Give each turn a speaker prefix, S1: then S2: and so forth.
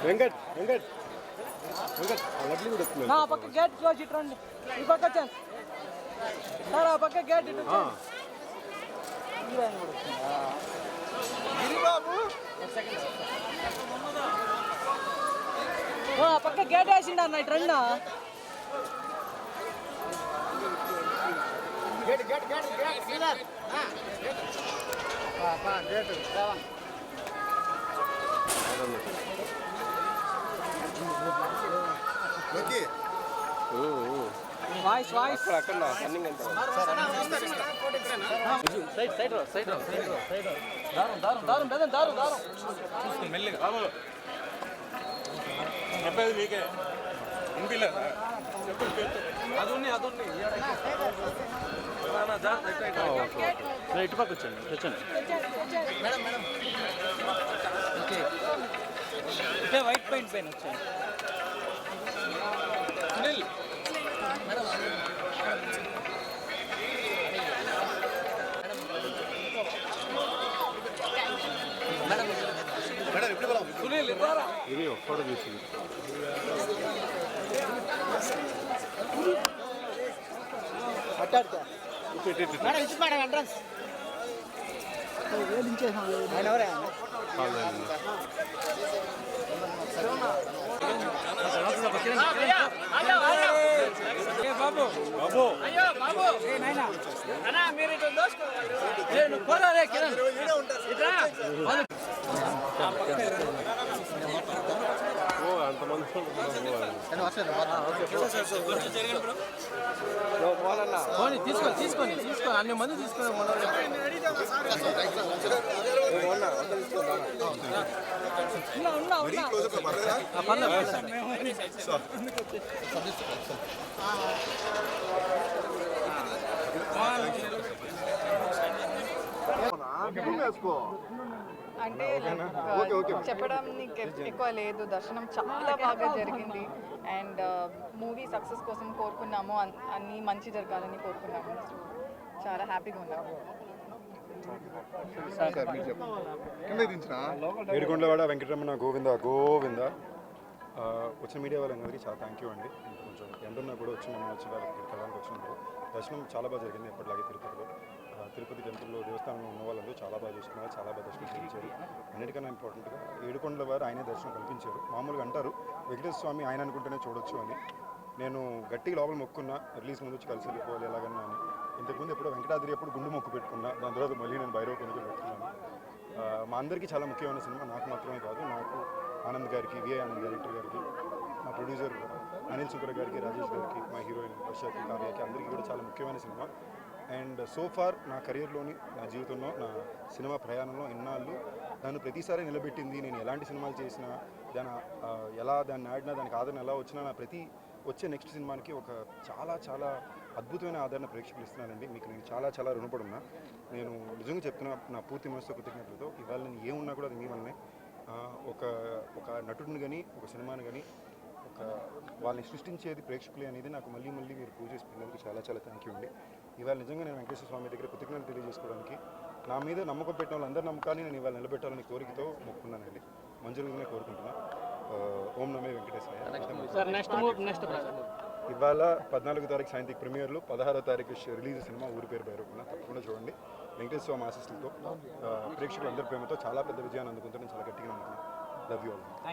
S1: వెంకట్ వెంకట్ వెంకట్ లడ్లు కూడా వస్తుంది.
S2: ఆ పక్క గేట్ క్లోజ్ ఇటు రండి. ఈ పక్క వచ్చాను సార్. ఆ పక్క గేట్ ఇటు ఆ పక్క గేట్ వేసిండు అన్న. ఇటు రండి.
S3: Gate gate gate gate Sinner gate Raven okay
S2: voice voice
S1: అక్కడ రన్నింగ్ అంతా
S2: సైడ్ సైడ్ సైడ్ సైడ్ దారం దారం దారం బెదం దారం దారం
S1: చూసుకో మెల్లిగా చెప్పేది మీకే వినిపిలేదా? అది ఉన్నాయి ఇటు పక్క వచ్చండి వచ్చండి.
S3: మేడం మేడం
S2: ఓకే ఇదే వైట్ పెయింట్ పైన వచ్చాయి.
S1: సునీల్
S3: మేడం మేడం మేడం ఇప్పుడు పోదాం.
S2: సునీల్ ఇవ్వరా
S1: ఇది ఒక్కడు తీసింది.
S3: మేడం ఇచ్చి మేడం ఎంట్రన్స్ ఆయన ఎవరే
S2: బాబు
S1: బాబు
S2: అన్నా మీరు ఇటు దోసుకో. నువ్వు పోరా రే కిరణ్ ఇట్రా.
S1: అంతమంది
S2: తీసుకొని తీసుకొని తీసుకొని అన్ని మంది తీసుకొని ఉన్నా
S4: అంటే చెప్పడానికి ఎక్కువ లేదు. దర్శనం చాలా బాగా జరిగింది అండ్ మూవీ సక్సెస్ కోసం కోరుకున్నాము. అన్నీ మంచి జరగాలని కోరుకున్నాము. సో చాలా హ్యాపీగా ఉన్నాము.
S5: ఏడుకొండలవాడ వెంకటరమణ గోవింద గోవింద. వచ్చిన మీడియా వాళ్ళందరికీ చాలా థ్యాంక్ యూ అండి. కొంచెం ఎండున్నా కూడా వచ్చి మమ్మల్ని వచ్చి వాళ్ళకి కలడానికి వచ్చినందుకు. దర్శనం చాలా బాగా జరిగింది ఎప్పటిలాగే తిరుపతిలో. తిరుపతి టెంపుల్లో దేవస్థానంలో ఉన్న వాళ్ళందరూ చాలా బాగా చూసుకున్నారు, చాలా బాగా దర్శనం చేయించారు. అన్నిటికన్నా ఇంపార్టెంట్గా ఏడుకొండల వారు ఆయనే దర్శనం కల్పించారు. మామూలుగా అంటారు వెంకటేశ్వర స్వామి ఆయన అనుకుంటేనే చూడొచ్చు అని. నేను గట్టిగా లోపల మొక్కున్నా రిలీజ్ ముందు వచ్చి కలిసి వెళ్ళిపోవాలి ఎలాగన్నా అని. ఇంతకుముందు ఎప్పుడో వెంకటాద్రి అప్పుడు గుండు మొక్కు పెట్టుకున్నా, దాని తర్వాత మళ్ళీ నేను భైరవ కొనుగోలు పెట్టుకున్నాను. మా అందరికీ చాలా ముఖ్యమైన సినిమా, నాకు మాత్రమే కాదు, నాకు ఆనంద్ గారికి, విఐ ఆనంద్ డైరెక్టర్ గారికి, మా ప్రొడ్యూసర్ అనిల్ సుకర్ గారికి, రాజేష్ గారికి, మా హీరోయిన్ వర్షకి, కార్యకి అందరికీ కూడా చాలా ముఖ్యమైన సినిమా. అండ్ సో ఫార్ నా కెరియర్లోని, నా జీవితంలో, నా సినిమా ప్రయాణంలో ఇన్నాళ్ళు నన్ను ప్రతిసారి నిలబెట్టింది. నేను ఎలాంటి సినిమాలు చేసినా, దాన్ని ఆడినా, దానికి ఆదరణ ఎలా వచ్చినా, నా ప్రతి వచ్చే నెక్స్ట్ సినిమాకి ఒక చాలా చాలా అద్భుతమైన ఆదరణ ప్రేక్షకులు ఇస్తున్నానండి. మీకు నేను చాలా చాలా రుణపడి ఉన్నా. నేను నిజంగా చెప్తున్నా, నా పూర్తి మనసుతో కృతజ్ఞతలతో. ఇవాళ నేను ఏమున్నా కూడా అది మీ వల్లనే. ఒక నటుడిని కానీ, ఒక సినిమాని కానీ, వాళ్ళని సృష్టించేది ప్రేక్షకులే అనేది నాకు మళ్ళీ మళ్ళీ మీరు ప్రూవ్ చేసి పెట్టినందుకు చాలా చాలా థ్యాంక్ యూ అండి. ఇవాళ నిజంగా నేను వెంకటేశ్వర స్వామి దగ్గర కృతజ్ఞతలు తెలియజేసుకోవడానికి, నా మీద నమ్మకం పెట్టిన వాళ్ళందరి నమ్మకాన్ని నేను ఇవాళ నిలబెట్టాలని కోరికతో మొక్కున్నానండి. మంజులుగానే కోరుకుంటున్నా. ఓం నమే వెంకటేశ్వర. ఇవాళ 14వ తారీఖు సాయంత్రం ప్రీమియర్లు, 16వ తారీఖు రిలీజ్ సినిమా ఊరి పేరు భైరవకొండ. తప్పకుండా చూడండి. వెంకటేశ్వర స్వామి ఆశీస్సులతో, ప్రేక్షకులందరి ప్రేమతో చాలా పెద్ద విజయాన్ని అందుకుంటే నేను చాలా గట్టిగా నమ్ముతున్నాను. Love you all.